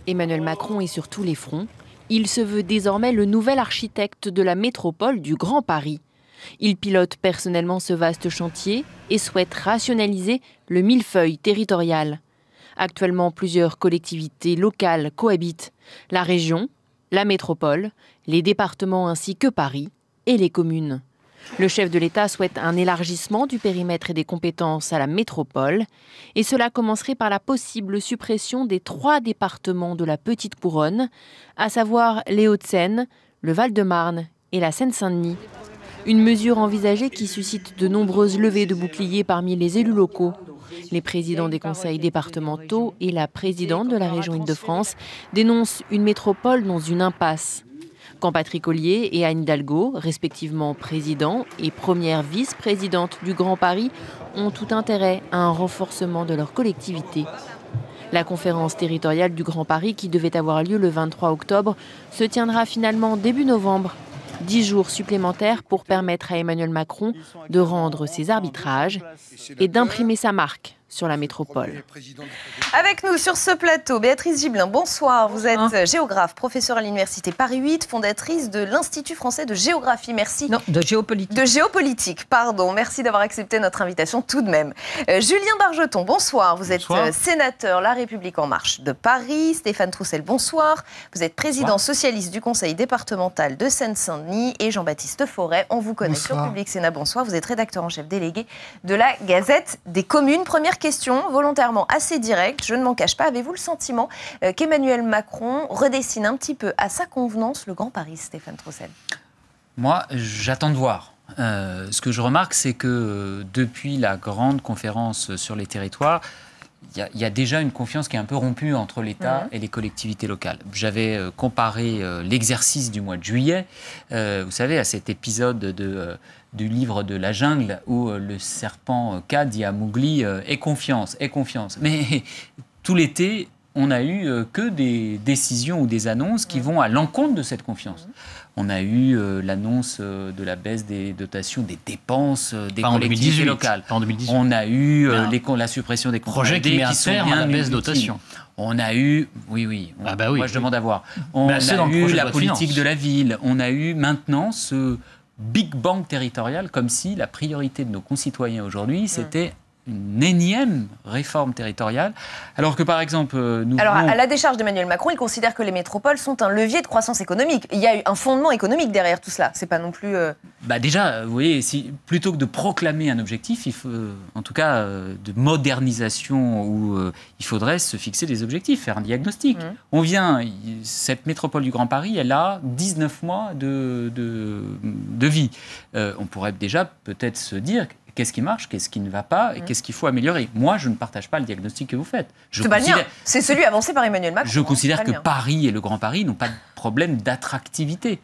Emmanuel Macron est sur tous les fronts. Il se veut désormais le nouvel architecte de la métropole du Grand Paris. Il pilote personnellement ce vaste chantier et souhaite rationaliser le millefeuille territorial. Actuellement, plusieurs collectivités locales cohabitent. La région, la métropole, les départements ainsi que Paris et les communes. Le chef de l'État souhaite un élargissement du périmètre et des compétences à la métropole. Et cela commencerait par la possible suppression des 3 départements de la Petite Couronne, à savoir les Hauts-de-Seine, le Val-de-Marne et la Seine-Saint-Denis. Une mesure envisagée qui suscite de nombreuses levées de boucliers parmi les élus locaux. Les présidents des conseils départementaux et la présidente de la région Île-de-France dénoncent une métropole dans une impasse. Quand Patrick Ollier et Anne Hidalgo, respectivement président et première vice-présidente du Grand Paris, ont tout intérêt à un renforcement de leur collectivité. La conférence territoriale du Grand Paris, qui devait avoir lieu le 23 octobre, se tiendra finalement début novembre. 10 jours supplémentaires pour permettre à Emmanuel Macron de rendre ses arbitrages et d'imprimer sa marque sur la métropole. Avec nous sur ce plateau, Béatrice Gibelin, bonsoir. Vous êtes géographe, professeure à l'Université Paris 8, fondatrice de l'Institut français de géographie. Merci. Non, de géopolitique. De géopolitique, pardon. Merci d'avoir accepté notre invitation tout de même. Julien Bargeton, bonsoir. Vous êtes sénateur La République En Marche de Paris. Stéphane Troussel, bonsoir. Vous êtes président socialiste du Conseil départemental de Seine-Saint-Denis. Et Jean-Baptiste Forêt, on vous connaît sur Public Sénat. Bonsoir. Vous êtes rédacteur en chef délégué de la Gazette des communes. Première question, volontairement assez directe, je ne m'en cache pas. Avez-vous le sentiment qu'Emmanuel Macron redessine un petit peu à sa convenance le Grand Paris, Stéphane Troussel? Moi, j'attends de voir. Ce que je remarque, c'est que depuis la grande conférence sur les territoires, il y a déjà une confiance qui est un peu rompue entre l'État et les collectivités locales. J'avais comparé l'exercice du mois de juillet, vous savez, à cet épisode du livre de la jungle où le serpent K dit à Mowgli « Aie confiance, aie confiance ». Mais tout l'été, on n'a eu que des décisions ou des annonces qui vont à l'encontre de cette confiance. On a eu l'annonce de la baisse des dotations, des dépenses des collectivités locales. Pas en 2018. On a eu la suppression des projets qui met un terme à la baisse de dotation. On a eu, oui. Moi je demande à voir. On a eu la politique de la ville. On a eu maintenant ce Big Bang territorial, comme si la priorité de nos concitoyens aujourd'hui, c'était une énième réforme territoriale, alors que par exemple... à la décharge d'Emmanuel Macron, il considère que les métropoles sont un levier de croissance économique. Il y a eu un fondement économique derrière tout cela, c'est pas non plus... Déjà, vous voyez, plutôt que de proclamer un objectif, il faut, en tout cas de modernisation, où il faudrait se fixer des objectifs, faire un diagnostic. Cette métropole du Grand Paris, elle a 19 mois de vie. On pourrait déjà peut-être se dire... Qu'est-ce qui marche, qu'est-ce qui ne va pas et qu'est-ce qu'il faut améliorer. Moi, je ne partage pas le diagnostic que vous faites. C'est celui avancé par Emmanuel Macron. Je considère que Paris et le Grand Paris n'ont pas de problème d'attractivité.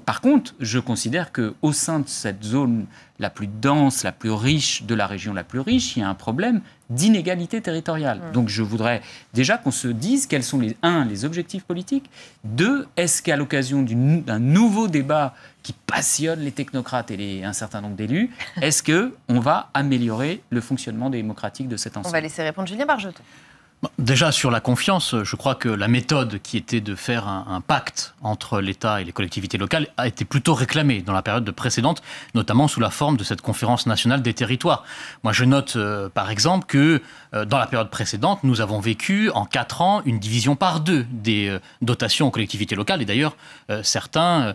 Par contre, je considère qu'au sein de cette zone la plus dense, la plus riche, de la région la plus riche, il y a un problème d'inégalité territoriale. Donc je voudrais déjà qu'on se dise quels sont les objectifs politiques. 2, est-ce qu'à l'occasion d'un nouveau débat qui passionne les technocrates et un certain nombre d'élus, est-ce qu'on va améliorer le fonctionnement démocratique de cet ensemble? On va laisser répondre Julien Bargeton. Déjà, sur la confiance, je crois que la méthode qui était de faire un pacte entre l'État et les collectivités locales a été plutôt réclamée dans la période précédente, notamment sous la forme de cette conférence nationale des territoires. Moi, je note, par exemple, que dans la période précédente, nous avons vécu en 4 ans une division par 2 des dotations aux collectivités locales. Et d'ailleurs, certains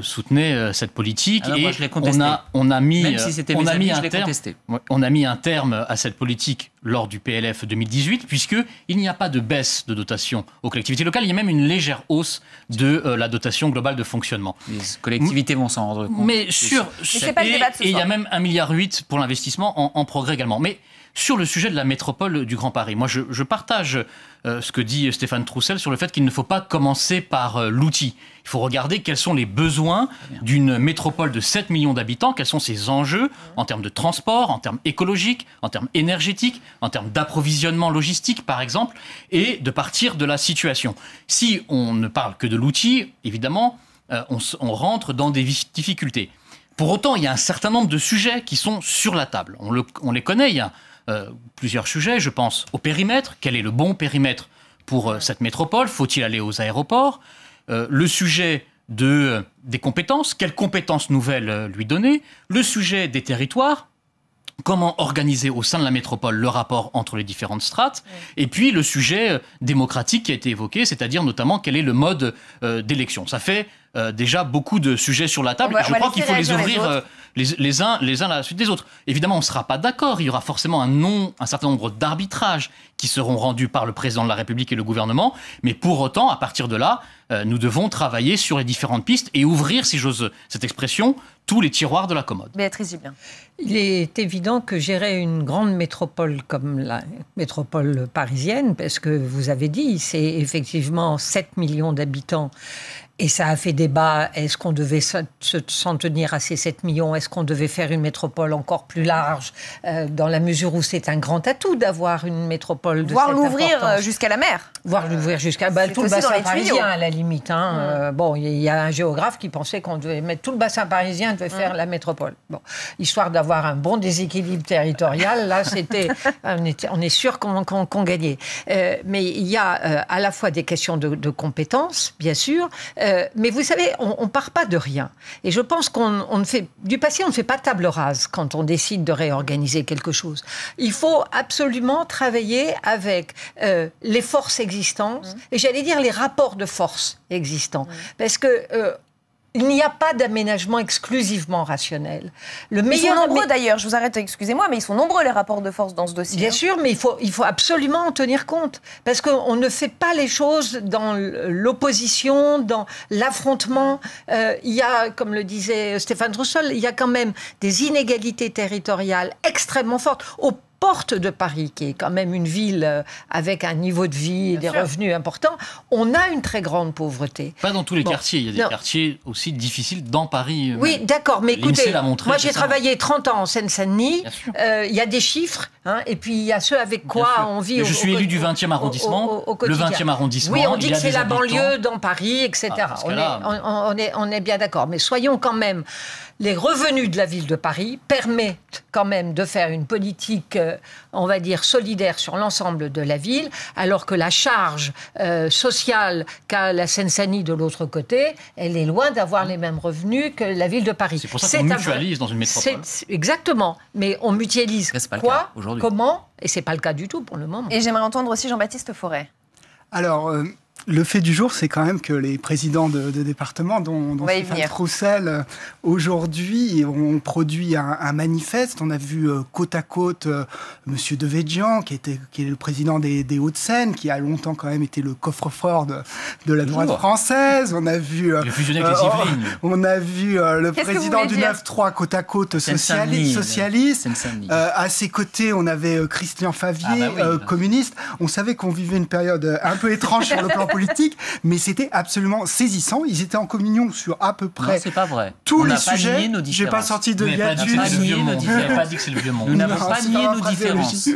soutenaient cette politique. Alors, et moi, je l'ai contesté. On a mis, même si c'était mes amis, je l'ai contesté. On a mis un terme à cette politique lors du PLF 2018, puisqu'il n'y a pas de baisse de dotation aux collectivités locales, il y a même une légère hausse de la dotation globale de fonctionnement. Les collectivités vont s'en rendre compte. Mais c'est pas le débat de ce soir. Et il y a même 1,8 milliard pour l'investissement en progrès également. Mais sur le sujet de la métropole du Grand Paris, moi je partage ce que dit Stéphane Troussel sur le fait qu'il ne faut pas commencer par l'outil. Il faut regarder quels sont les besoins d'une métropole de 7 millions d'habitants, quels sont ses enjeux en termes de transport, en termes écologiques, en termes énergétiques, en termes d'approvisionnement logistique par exemple, et de partir de la situation. Si on ne parle que de l'outil, évidemment, on rentre dans des difficultés. Pour autant, il y a un certain nombre de sujets qui sont sur la table. On les connaît, il y a plusieurs sujets, je pense au périmètre. Quel est le bon périmètre pour cette métropole? Faut-il aller aux aéroports? Le sujet des compétences, quelles compétences nouvelles lui donner? Le sujet des territoires, comment organiser au sein de la métropole le rapport entre les différentes strates, et puis le sujet démocratique qui a été évoqué, c'est-à-dire notamment quel est le mode d'élection. Ça fait déjà beaucoup de sujets sur la table. Je crois qu'il faut les ouvrir les uns à la suite des autres. Évidemment, on ne sera pas d'accord. Il y aura forcément un certain nombre d'arbitrages qui seront rendus par le président de la République et le gouvernement. Mais pour autant, à partir de là, nous devons travailler sur les différentes pistes et ouvrir, si j'ose cette expression, tous les tiroirs de la commode. Béatrice Gibelin. Il est évident que gérer une grande métropole comme la métropole parisienne, parce que vous avez dit, c'est effectivement 7 millions d'habitants. Et ça a fait débat. Est-ce qu'on devait s'en tenir à ces 7 millions? Est-ce qu'on devait faire une métropole encore plus large, dans la mesure où c'est un grand atout d'avoir une métropole de cette importance? Voire l'ouvrir jusqu'à la mer. Voire l'ouvrir jusqu'à tout le bassin parisien, à la limite. Bon, il y a un géographe qui pensait qu'on devait mettre tout le bassin parisien, devait faire la métropole. Bon, histoire d'avoir un bon déséquilibre territorial, là, on est sûr qu'on gagnait. Mais il y a à la fois des questions de compétences, bien sûr, mais vous savez, on ne part pas de rien. Et je pense du passé, on ne fait pas table rase quand on décide de réorganiser quelque chose. Il faut absolument travailler avec les forces existantes, et j'allais dire les rapports de force existants. Parce que il n'y a pas d'aménagement exclusivement rationnel. Ils sont nombreux d'ailleurs, je vous arrête, excusez-moi, mais ils sont nombreux les rapports de force dans ce dossier. Bien sûr, mais il faut absolument en tenir compte. Parce qu'on ne fait pas les choses dans l'opposition, dans l'affrontement. Il y a, comme le disait Stéphane Troussel, il y a quand même des inégalités territoriales extrêmement fortes. Aux portes de Paris, qui est quand même une ville avec un niveau de vie et des revenus importants, on a une très grande pauvreté. Pas dans tous les quartiers, il y a des quartiers aussi difficiles dans Paris. Oui, d'accord, mais écoutez, moi j'ai travaillé 30 ans en Seine-Saint-Denis, il y a des chiffres, et puis il y a ceux avec quoi on vit. Je suis élu du 20e arrondissement, le 20e arrondissement. Oui, on dit que c'est la banlieue dans Paris, etc. On est bien d'accord, mais soyons quand même... Les revenus de la ville de Paris permettent quand même de faire une politique, on va dire, solidaire sur l'ensemble de la ville, alors que la charge sociale qu'a la Seine-Saint-Denis de l'autre côté, elle est loin d'avoir les mêmes revenus que la ville de Paris. C'est pour ça qu'on mutualise dans une métropole. Exactement, mais on mutualise quoi, comment, et c'est pas le cas du tout pour le moment. Et j'aimerais entendre aussi Jean-Baptiste Forêt. Alors... le fait du jour, c'est quand même que les présidents de départements, dont Stéphane Troussel, aujourd'hui, ont produit un manifeste. On a vu côte à côte M. Devedjian, qui est le président des Hauts-de-Seine, qui a longtemps quand même été le coffre-fort de la droite française. On a vu... Il a fusionné avec les Yvelines. On a vu le président du 9-3 côte à côte socialiste. À ses côtés, on avait Christian Favier, communiste. On savait qu'on vivait une période un peu étrange sur le plan politique, mais c'était absolument saisissant. Ils étaient en communion sur à peu près tous les sujets. J'ai pas sorti de hiatus. Vous n'avez pas dit que c'est le vieux monde. Nous n'avons pas nié nos différences.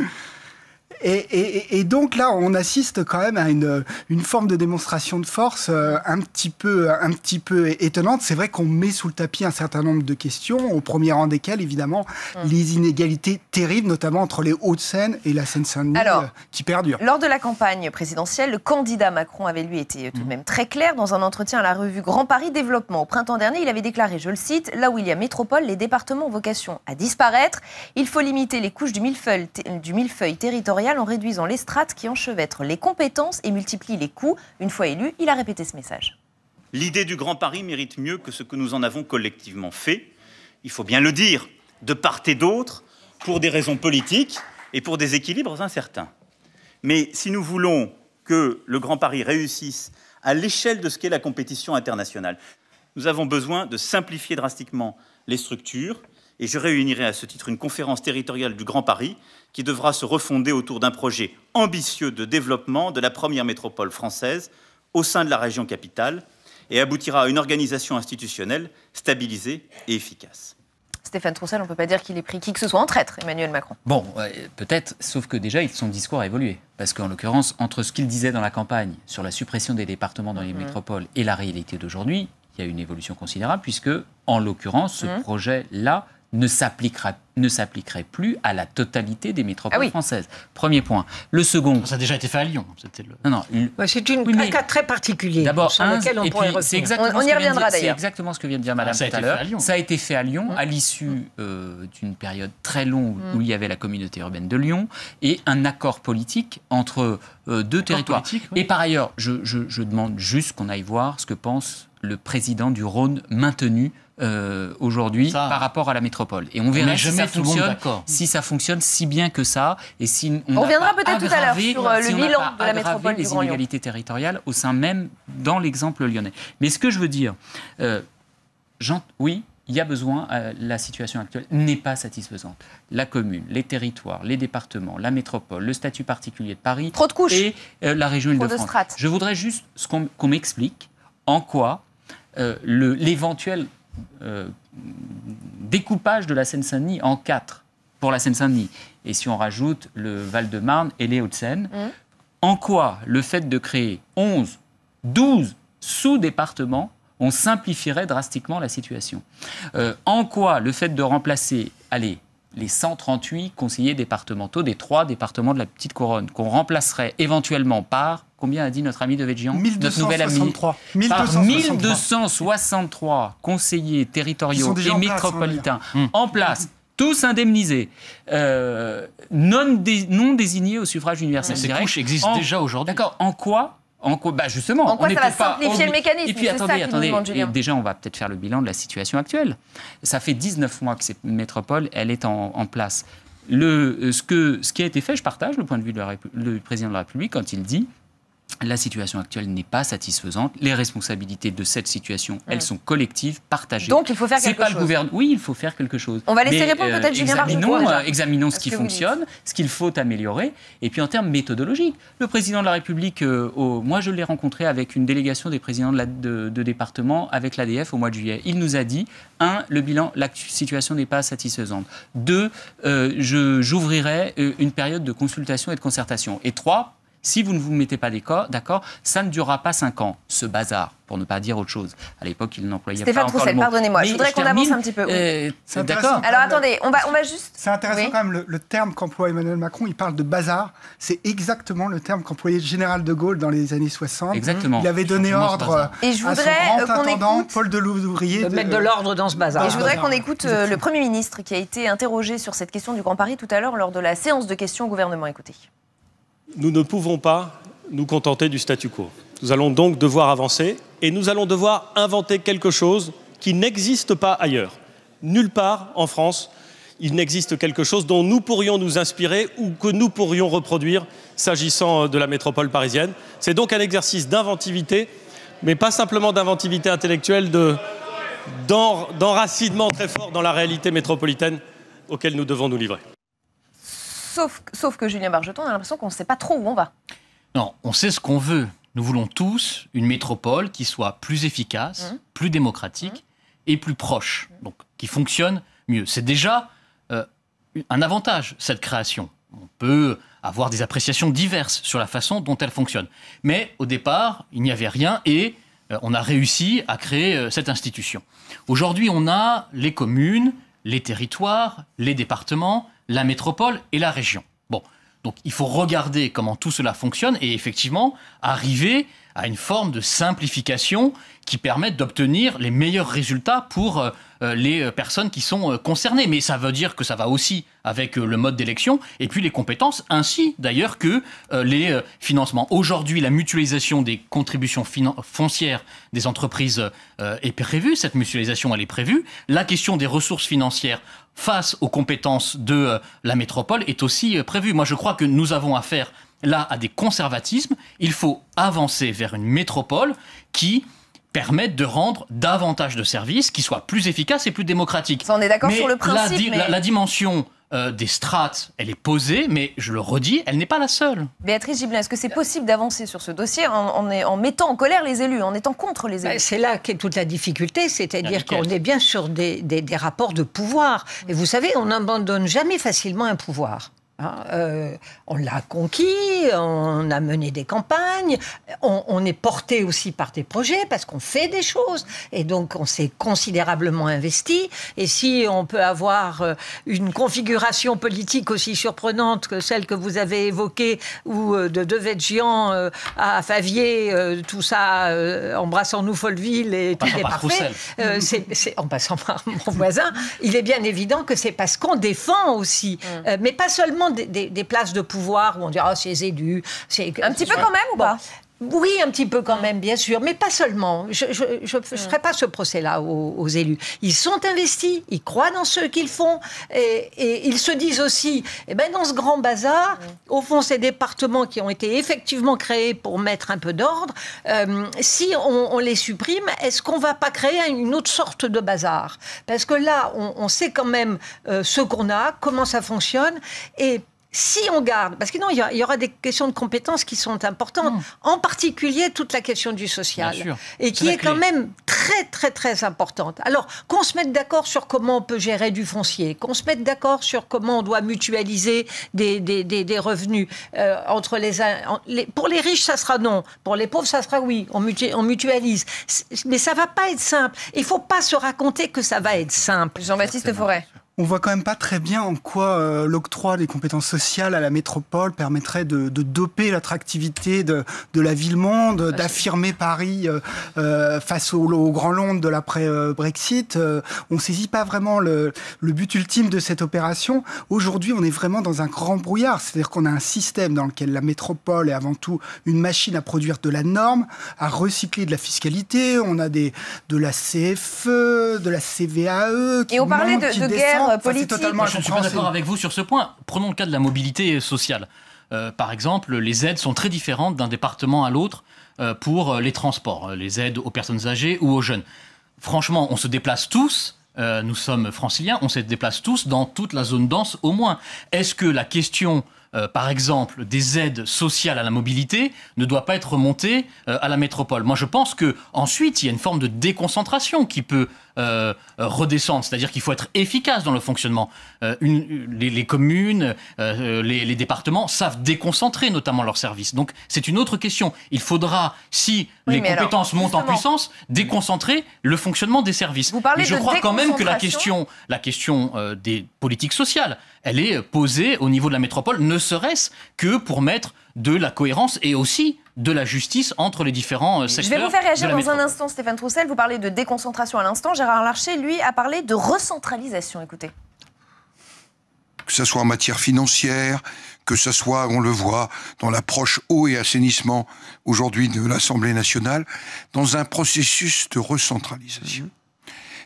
Et donc là, on assiste quand même à une forme de démonstration de force un petit peu étonnante. C'est vrai qu'on met sous le tapis un certain nombre de questions, au premier rang desquelles, évidemment, les inégalités terribles, notamment entre les Hauts-de-Seine et la Seine-Saint-Denis, qui perdurent. Lors de la campagne présidentielle, le candidat Macron avait, lui, été tout de même très clair dans un entretien à la revue Grand Paris Développement. Au printemps dernier, il avait déclaré, je le cite, « Là où il y a métropole, les départements ont vocation à disparaître. Il faut limiter les couches du millefeuille territorial en réduisant les strates qui enchevêtrent les compétences et multiplient les coûts. » Une fois élu, il a répété ce message. L'idée du Grand Paris mérite mieux que ce que nous en avons collectivement fait. Il faut bien le dire, de part et d'autre, pour des raisons politiques et pour des équilibres incertains. Mais si nous voulons que le Grand Paris réussisse à l'échelle de ce qu'est la compétition internationale, nous avons besoin de simplifier drastiquement les structures. Et je réunirai à ce titre une conférence territoriale du Grand Paris qui devra se refonder autour d'un projet ambitieux de développement de la première métropole française au sein de la région capitale et aboutira à une organisation institutionnelle stabilisée et efficace. Stéphane Troussel, on ne peut pas dire qu'il ait pris qui que ce soit en traître, Emmanuel Macron. Bon, peut-être, sauf que déjà, son discours a évolué. Parce qu'en l'occurrence, entre ce qu'il disait dans la campagne sur la suppression des départements dans les métropoles et la réalité d'aujourd'hui, il y a une évolution considérable puisque, en l'occurrence, ce projet-là ne s'appliquerait plus à la totalité des métropoles françaises. Premier point. Le second... Ça a déjà été fait à Lyon. C'est un cas très particulier. D'abord, sur lequel on pourrait revenir. On y reviendra d'ailleurs. C'est exactement ce que vient de dire Madame tout à l'heure. Ça a été fait à Lyon, à l'issue d'une période très longue où il y avait la communauté urbaine de Lyon et un accord politique entre deux territoires. Et par ailleurs, je demande juste qu'on aille voir ce que pense le président du Rhône maintenu aujourd'hui par rapport à la métropole. Et on verra si ça fonctionne si bien que ça. Et si on reviendra peut-être tout à l'heure sur le bilan de la métropole du Grand Lyon. Les inégalités territoriales au sein même dans l'exemple lyonnais. Mais ce que je veux dire, oui, il y a besoin, la situation actuelle n'est pas satisfaisante. La commune, les territoires, les départements, la métropole, le statut particulier de Paris trop de couches. Et la région Île-de-France. Je voudrais juste qu'on m'explique en quoi l'éventuel découpage de la Seine-Saint-Denis en 4 pour la Seine-Saint-Denis, et si on rajoute le Val-de-Marne et les Hauts-de-Seine, en quoi le fait de créer 11, 12 sous-départements, on simplifierait drastiquement la situation. En quoi le fait de remplacer, les 138 conseillers départementaux des 3 départements de la Petite Couronne, qu'on remplacerait éventuellement par, combien a dit notre ami de Végian, notre nouvelle amie, par 1263 conseillers territoriaux et métropolitains en place, tous indemnisés, non désignés au suffrage universel direct. Ces couches existent déjà aujourd'hui. D'accord. En quoi justement, en quoi ça va simplifier le mécanisme? Et puis attendez, déjà on va peut-être faire le bilan de la situation actuelle. Ça fait 19 mois que cette métropole, elle est en place. Ce qui a été fait, je partage le point de vue du président de la République quand il dit la situation actuelle n'est pas satisfaisante. Les responsabilités de cette situation, elles sont collectives, partagées. Donc il faut faire quelque chose. Oui, il faut faire quelque chose. On va laisser répondre peut-être Julien Bargeton. Examinons ce qui fonctionne, ce qu'il faut améliorer. Et puis en termes méthodologiques, le président de la République, moi je l'ai rencontré avec une délégation des présidents de département avec l'ADF au mois de juillet. Il nous a dit, 1, le bilan, la situation n'est pas satisfaisante. 2, j'ouvrirai une période de consultation et de concertation. Et 3, si vous ne vous mettez pas d'accord, ça ne durera pas 5 ans, ce bazar, pour ne pas dire autre chose. À l'époque, il n'employait pas encore Troussel, le mot. pardonnez-moi, je voudrais qu'on avance un petit peu. D'accord. Alors attendez, on va juste... C'est intéressant quand même, le terme qu'emploie Emmanuel Macron, il parle de bazar. C'est exactement le terme qu'employait le général de Gaulle dans les années 60. Exactement. Il avait donné ordre à son grand intendant, Paul Delouvrier, de mettre de l'ordre dans ce bazar. Et je voudrais qu'on écoute le Premier ministre qui a été interrogé sur cette question du Grand Paris tout à l'heure lors de la séance de questions au gouvernement. Écoutez. Nous ne pouvons pas nous contenter du statu quo. Nous allons donc devoir avancer et nous allons devoir inventer quelque chose qui n'existe pas ailleurs. Nulle part en France, il n'existe quelque chose dont nous pourrions nous inspirer ou que nous pourrions reproduire s'agissant de la métropole parisienne. C'est donc un exercice d'inventivité, mais pas simplement d'inventivité intellectuelle, d'enracinement très fort dans la réalité métropolitaine auquel nous devons nous livrer. Sauf que Julien Bargeton, on a l'impression qu'on ne sait pas trop où on va. Non, on sait ce qu'on veut. Nous voulons tous une métropole qui soit plus efficace, plus démocratique et plus proche, donc qui fonctionne mieux. C'est déjà un avantage, cette création. On peut avoir des appréciations diverses sur la façon dont elle fonctionne. Mais au départ, il n'y avait rien et on a réussi à créer cette institution. Aujourd'hui, on a les communes, les territoires, les départements, la métropole et la région. Bon. Donc il faut regarder comment tout cela fonctionne et effectivement arriver à une forme de simplification qui permette d'obtenir les meilleurs résultats pour les personnes qui sont concernées. Mais ça veut dire que ça va aussi avec le mode d'élection et puis les compétences, ainsi d'ailleurs que les financements. Aujourd'hui, la mutualisation des contributions foncières des entreprises est prévue. Cette mutualisation, elle est prévue. La question des ressources financières face aux compétences de la métropole est aussi prévue. Moi, je crois que nous avons affaire là à des conservatismes. Il faut avancer vers une métropole qui permette de rendre davantage de services, qui soient plus efficaces et plus démocratiques. Ça, on est d'accord sur le principe. La dimension des strates, elle est posée, mais je le redis, elle n'est pas la seule. Béatrice Gibelin, est-ce que c'est possible d'avancer sur ce dossier en mettant en colère les élus, en étant contre les élus ? C'est là qu'est toute la difficulté, c'est-à-dire qu'on est bien sur des rapports de pouvoir. Et vous savez, on n'abandonne jamais facilement un pouvoir. On l'a conquis, on a mené des campagnes, on est porté aussi par des projets parce qu'on fait des choses et donc on s'est considérablement investi. Et si on peut avoir une configuration politique aussi surprenante que celle que vous avez évoquée, ou de Devedjian à Favier, tout ça, embrassons-nous Folleville et tout est parfait, en passant par mon voisin, il est bien évident que c'est parce qu'on défend aussi, mais pas seulement des places de pouvoir où on dit c'est les élus. Un petit peu quand même ou pas ? Oui, un petit peu quand même, bien sûr, mais pas seulement. Je ne ferai pas ce procès-là aux élus. Ils sont investis, ils croient dans ce qu'ils font, et ils se disent aussi, dans ce grand bazar, au fond, ces départements qui ont été effectivement créés pour mettre un peu d'ordre, si on les supprime, est-ce qu'on ne va pas créer une autre sorte de bazar ? Parce que là, on sait quand même ce qu'on a, comment ça fonctionne, et si on garde, parce que non, il y aura des questions de compétences qui sont importantes, en particulier toute la question du social, et qui est quand même très, très, très importante. Alors, qu'on se mette d'accord sur comment on peut gérer du foncier, qu'on se mette d'accord sur comment on doit mutualiser des revenus entre pour les riches, ça sera non. Pour les pauvres, ça sera oui. On mutualise. Mais ça ne va pas être simple. Il ne faut pas se raconter que ça va être simple. Jean-Baptiste Forêt. On voit quand même pas très bien en quoi l'octroi des compétences sociales à la métropole permettrait de doper l'attractivité de la ville-monde, d'affirmer Paris face au grand Londres de l'après-Brexit. On saisit pas vraiment le but ultime de cette opération. Aujourd'hui, on est vraiment dans un grand brouillard. C'est-à-dire qu'on a un système dans lequel la métropole est avant tout une machine à produire de la norme, à recycler de la fiscalité. On a de la CFE, de la CVAE qui Et on parlait de guerre politique. Je ne suis pas d'accord avec vous sur ce point. Prenons le cas de la mobilité sociale. Par exemple, les aides sont très différentes d'un département à l'autre pour les transports, les aides aux personnes âgées ou aux jeunes. Franchement, on se déplace tous, nous sommes franciliens, on se déplace tous dans toute la zone dense au moins. Est-ce que la question, par exemple, des aides sociales à la mobilité ne doit pas être remontée à la métropole ? Moi, je pense qu'ensuite, il y a une forme de déconcentration qui peut redescendre, c'est-à-dire qu'il faut être efficace dans le fonctionnement. Les communes, les départements savent déconcentrer notamment leurs services. Donc c'est une autre question. Il faudra, si les compétences montent en puissance, déconcentrer le fonctionnement des services. Mais je crois quand même que la question des politiques sociales, elle est posée au niveau de la métropole, ne serait-ce que pour mettre de la cohérence et aussi de la justice entre les différents secteurs. Je vais vous faire réagir dans un instant, Stéphane Troussel. Vous parlez de déconcentration à l'instant. Gérard Larcher, lui, a parlé de recentralisation. Écoutez. Que ce soit en matière financière, que ce soit, on le voit, dans l'approche eau et assainissement aujourd'hui de l'Assemblée nationale, dans un processus de recentralisation.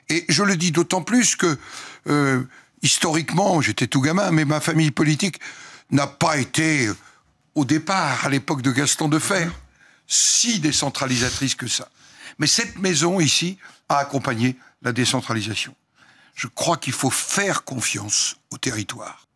Et je le dis d'autant plus que, historiquement, j'étais tout gamin, mais ma famille politique n'a pas été, au départ, à l'époque de Gaston Defferre, si décentralisatrice que ça. Mais cette maison, ici, a accompagné la décentralisation. Je crois qu'il faut faire confiance au territoire.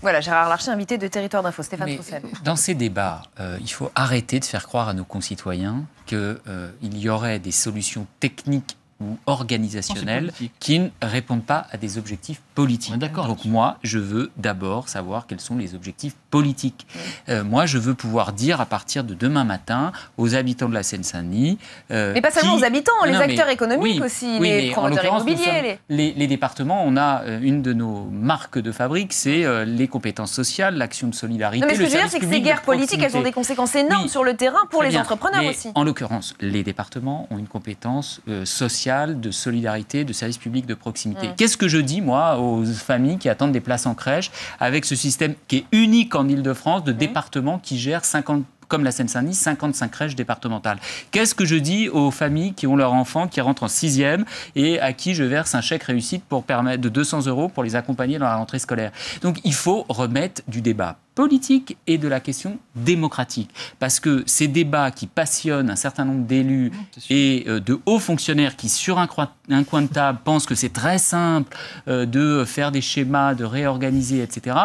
Voilà, Gérard Larcher, invité de Territoire d'Info. Stéphane Troussel. Dans ces débats, il faut arrêter de faire croire à nos concitoyens qu'il y aurait des solutions techniques ou organisationnelles qui ne répondent pas à des objectifs politiques. Donc moi, je veux d'abord savoir quels sont les objectifs politiques. Moi, je veux pouvoir dire à partir de demain matin aux habitants de la Seine-Saint-Denis... mais pas seulement aux habitants, les acteurs économiques aussi, les promoteurs immobiliers. Les départements, on a une de nos marques de fabrique, c'est les compétences sociales, l'action de solidarité, mais ce que je veux dire, c'est que ces guerres politiques, elles ont des conséquences énormes sur le terrain pour les entrepreneurs aussi. En l'occurrence, les départements ont une compétence sociale, de solidarité, de services publics de proximité. Qu'est-ce que je dis, moi, aux familles qui attendent des places en crèche avec ce système qui est unique en Ile-de-France de départements qui gèrent 50, comme la Seine-Saint-Denis, 55 crèches départementales. Qu'est-ce que je dis aux familles qui ont leurs enfants qui rentrent en 6e et à qui je verse un chèque réussite pour permettre de 200 € pour les accompagner dans la rentrée scolaire? Donc il faut remettre du débat politique et de la question démocratique. Parce que ces débats qui passionnent un certain nombre d'élus et de hauts fonctionnaires qui, sur un coin de table, pensent que c'est très simple de faire des schémas, de réorganiser, etc.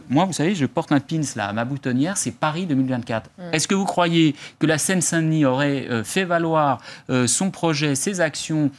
Moi, vous savez, je porte un pins là, à ma boutonnière, c'est Paris 2024. Est-ce que vous croyez que la Seine-Saint-Denis aurait fait valoir son projet, ses actions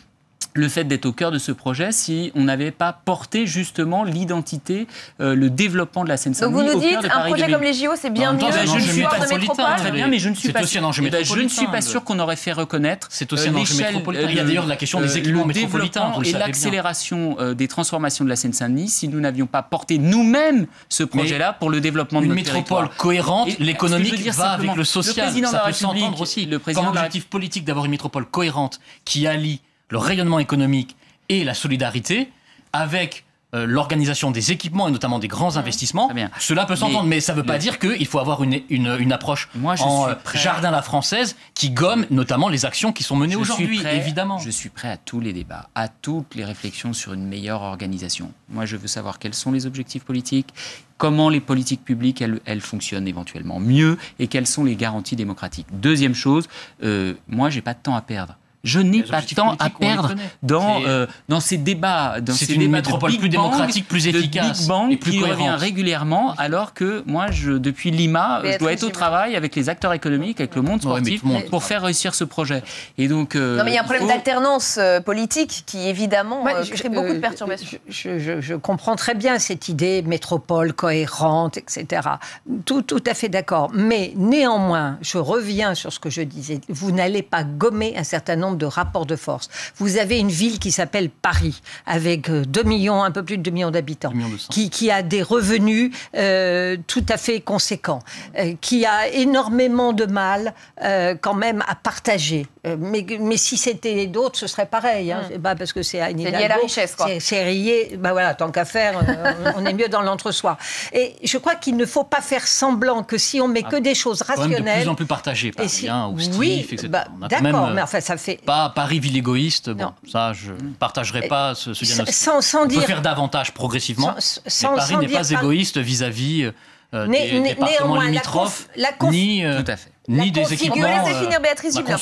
le fait d'être au cœur de ce projet si on n'avait pas porté justement l'identité, le développement de la Seine-Saint-Denis au cœur de Paris 2000. Donc vous nous dites, un projet comme les JO, c'est bien mieux que l'histoire de métropole. Très bien, mais je ne suis pas sûr qu'on aurait fait reconnaître l'échelle. Il y a d'ailleurs la question des équipements métropolitains et l'accélération des transformations de la Seine-Saint-Denis si nous n'avions pas porté nous-mêmes ce projet-là pour le développement de notre territoire. Une métropole cohérente, l'économique va avec le social. Ça peut s'entendre aussi. Comme objectif politique d'avoir une métropole cohérente qui allie le rayonnement économique et la solidarité avec l'organisation des équipements et notamment des grands investissements, cela peut s'entendre, mais ça ne veut pas dire qu'il faut avoir une approche jardin à la française qui gomme notamment les actions qui sont menées aujourd'hui, évidemment. Je suis prêt à tous les débats, à toutes les réflexions sur une meilleure organisation. Moi, je veux savoir quels sont les objectifs politiques, comment les politiques publiques, elles fonctionnent éventuellement mieux et quelles sont les garanties démocratiques. Deuxième chose, moi, je n'ai pas de temps à perdre. Je n'ai pas de temps à perdre dans ces débats. C'est une métropole plus démocratique, plus efficace, Big Bang et plus qui cohérente. Revient régulièrement, alors que moi, depuis Lima, je dois être au travail avec les acteurs économiques, avec le monde sportif, pour faire réussir ce projet. Et donc, non, mais il y a un problème d'alternance politique qui, évidemment, crée beaucoup de perturbations. Je comprends très bien cette idée métropole cohérente, etc. Tout à fait d'accord. Mais néanmoins, je reviens sur ce que je disais. Vous n'allez pas gommer un certain nombre de rapports de force. Vous avez une ville qui s'appelle Paris, avec 2 millions, un peu plus de 2 millions d'habitants, qui a des revenus tout à fait conséquents, qui a énormément de mal quand même à partager. Mais si c'était d'autres, ce serait pareil. Hein. Parce que c'est à Hidalgo. C'est lié à la richesse, quoi. C'est lié, voilà, tant qu'à faire, on est mieux dans l'entre-soi. Et je crois qu'il ne faut pas faire semblant que si on met que des choses rationnelles... de plus en plus partagé, Paris, oui, etc. D'accord, mais enfin, ça fait... Pas Paris ville égoïste, bon, ça je ne partagerai pas ce diagnostic. Sans dire... On peut faire davantage progressivement, mais Paris n'est pas égoïste vis-à-vis des départements limitrophes, ni des équipements... Laissez finir Béatrice Gibert.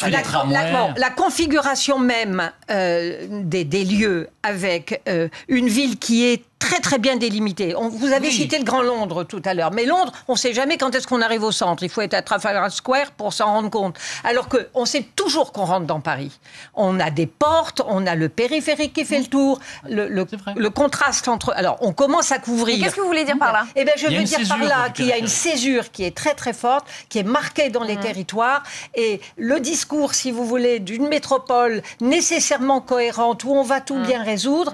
La configuration même des lieux avec une ville qui est très très bien délimitée. Vous avez cité le Grand Londres tout à l'heure, mais Londres, on ne sait jamais quand est-ce qu'on arrive au centre. Il faut être à Trafalgar Square pour s'en rendre compte. Alors qu'on sait toujours qu'on rentre dans Paris. On a des portes, on a le périphérique qui fait le tour, le contraste entre... Alors, on commence à couvrir... Et qu'est-ce que vous voulez dire par là ? Eh bien, je veux dire par là qu'il y a une césure qui est très très forte, qui est marquée dans les territoires, et le discours, si vous voulez, d'une métropole nécessairement cohérente, où on va tout bien résoudre,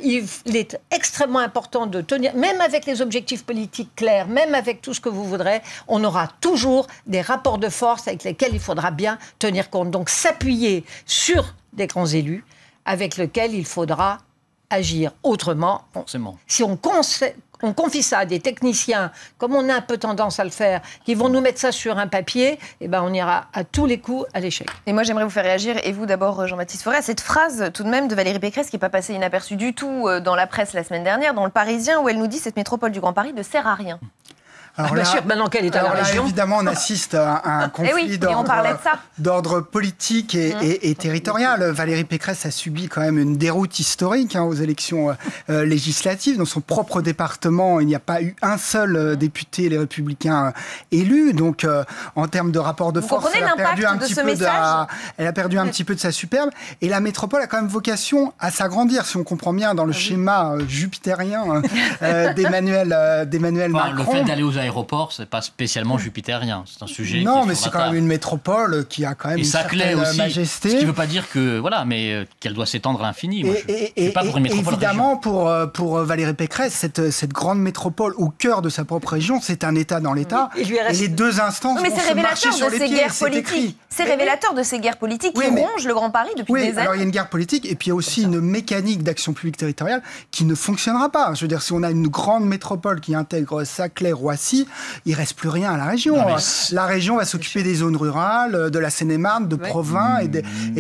il est extrêmement important de tenir, même avec les objectifs politiques clairs, même avec tout ce que vous voudrez, on aura toujours des rapports de force avec lesquels il faudra bien tenir compte. Donc s'appuyer sur des grands élus avec lesquels il faudra agir autrement. Si on confie ça à des techniciens, comme on a un peu tendance à le faire, qui vont nous mettre ça sur un papier, eh ben on ira à tous les coups à l'échec. Et moi, j'aimerais vous faire réagir, et vous d'abord, Jean-Baptiste Fauré, à cette phrase tout de même de Valérie Pécresse qui n'est pas passée inaperçue du tout dans la presse la semaine dernière, dans Le Parisien, où elle nous dit « Cette métropole du Grand Paris ne sert à rien ». Alors bien sûr, maintenant qu'elle est à la région. Évidemment, on assiste à un conflit d'ordre politique et territorial. Valérie Pécresse a subi quand même une déroute historique aux élections législatives. Dans son propre département, il n'y a pas eu un seul député Les Républicains élu. Donc, en termes de rapport de force, elle a perdu un petit peu de sa superbe. Et la métropole a quand même vocation à s'agrandir, si on comprend bien, dans le schéma jupitérien d'Emmanuel Macron. Le fait d'aller aux aéroports, c'est pas spécialement jupitérien. C'est un sujet. Non, mais c'est quand même une métropole qui a quand même une certaine majesté. Ce qui ne veut pas dire que mais qu'elle doit s'étendre à l'infini. Moi, je suis pas pour une métropole. Évidemment, pour Valérie Pécresse, cette grande métropole au cœur de sa propre région, c'est un État dans l'État. Et les deux instances vont se marcher sur les pieds. C'est écrit. C'est révélateur de ces guerres politiques qui rongent le Grand Paris depuis des années. Alors il y a une guerre politique et puis il y a aussi une mécanique d'action publique territoriale qui ne fonctionnera pas. Je veux dire, si on a une grande métropole qui intègre Saclay, Roissy, il ne reste plus rien à la région. La région va s'occuper des zones rurales, de la Seine-et-Marne, de Provins et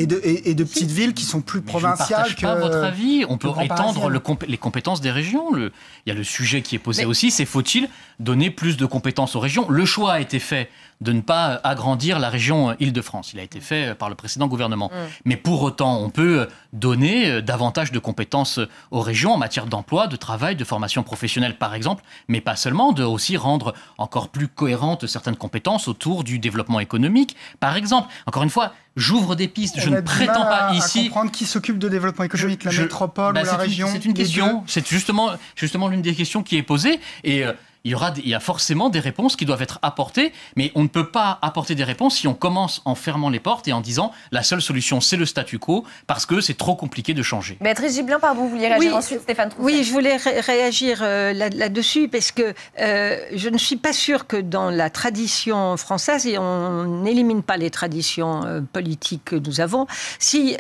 de petites villes qui sont plus provinciales que... Je ne partage pas votre avis. On peut étendre les compétences des régions. Il y a le sujet qui est posé aussi, c'est faut-il donner plus de compétences aux régions ? Le choix a été fait de ne pas agrandir la région Île-de-France. Il a été fait par le précédent gouvernement. Mais pour autant, on peut donner davantage de compétences aux régions en matière d'emploi, de travail, de formation professionnelle par exemple, mais pas seulement, de aussi rendre rendre encore plus cohérentes certaines compétences autour du développement économique, par exemple. Encore une fois, j'ouvre des pistes, je ne prétends pas ici... à comprendre qui s'occupe de développement économique, la métropole ou la région. C'est une question, c'est justement l'une des questions qui est posée, et il y a forcément des réponses qui doivent être apportées, mais on ne peut pas apporter des réponses si on commence en fermant les portes et en disant la seule solution c'est le statu quo, parce que c'est trop compliqué de changer. Béatrice Gibelin, vous vouliez réagir ensuite, Stéphane Troussel. Oui, je voulais réagir là-dessus, parce que je ne suis pas sûre que dans la tradition française, et on n'élimine pas les traditions politiques que nous avons, si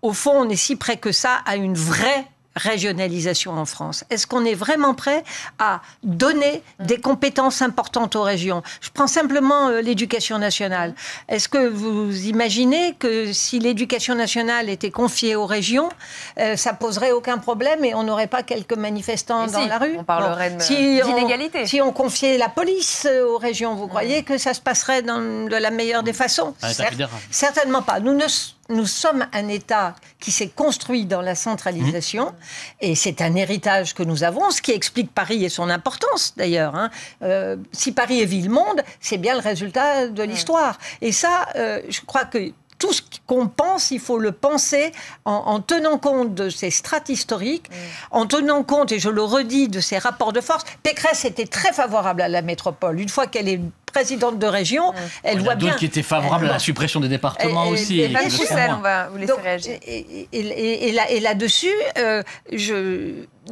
au fond on est si près que ça à une vraie régionalisation en France. Est-ce qu'on est vraiment prêt à donner des compétences importantes aux régions ? Je prends simplement l'éducation nationale. Est-ce que vous imaginez que si l'éducation nationale était confiée aux régions, ça poserait aucun problème et on n'aurait pas quelques manifestants dans la rue ? On parlerait d'inégalité. Si on confiait la police aux régions, vous croyez que ça se passerait de la meilleure des façons ? Certainement pas. Nous sommes un État qui s'est construit dans la centralisation et c'est un héritage que nous avons, ce qui explique Paris et son importance d'ailleurs. Si Paris est ville-monde, c'est bien le résultat de l'histoire. Et ça, je crois que tout ce qu'on pense, il faut le penser en tenant compte de ces strates historiques, en tenant compte, et je le redis, de ces rapports de force. Pécresse était très favorable à la métropole. Une fois qu'elle est présidente de région, elle voit bien... d'autres qui étaient favorables à la suppression des départements aussi. Stéphane Troussel, on va vous laisser réagir. Et là-dessus,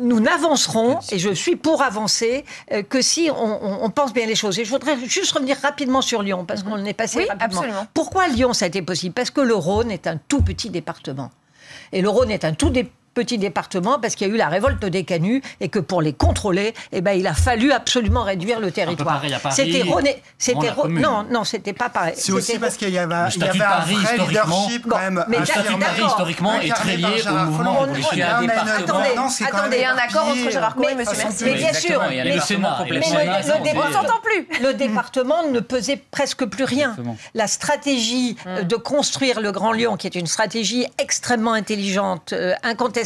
nous n'avancerons, et je suis pour avancer, que si on pense bien les choses. Et je voudrais juste revenir rapidement sur Lyon, parce qu'on est passé rapidement. Absolument. Pourquoi Lyon, ça a été possible ? Parce que le Rhône est un tout petit département. Et le Rhône est un tout petit département parce qu'il y a eu la révolte des Canuts et que pour les contrôler, il a fallu absolument réduire le territoire. C'était non, c'était pas pareil. C'est aussi parce qu'il y avait un vrai leadership quand même. Le statut de Paris historiquement est très lié au mouvement révolutionnaire. Attendez, il y a un accord entre Gérard Collomb et M. Mercier. Mais bien sûr. Mais le Sénat, on ne s'entend plus. Le département ne pesait presque plus rien. La stratégie de construire le Grand Lyon, qui est une stratégie extrêmement intelligente, incontestablement,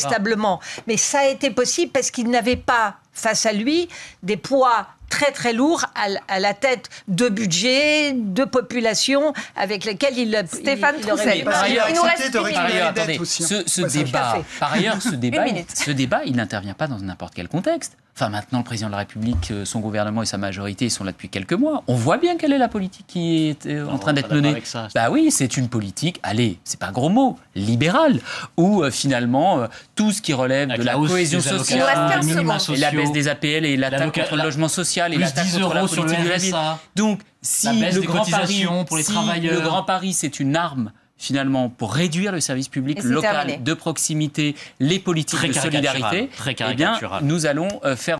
mais ça a été possible parce qu'il n'avait pas face à lui des poids très très lourds à la tête de budget, de population avec lesquels il Stéphane Troussel. Par ailleurs, ce débat, il n'intervient pas dans n'importe quel contexte. Enfin, maintenant, le président de la République, son gouvernement et sa majorité sont là depuis quelques mois. On voit bien quelle est la politique qui est en train d'être menée. Oui, c'est une politique, c'est pas un gros mot, libérale, où finalement, tout ce qui relève de la cohésion sociale, et la baisse des APL et l'attaque contre le logement social et l'attaque contre la politique de la ville. Donc, si le Grand Paris, c'est une arme finalement, pour réduire le service public local de proximité, les politiques de solidarité, nous allons faire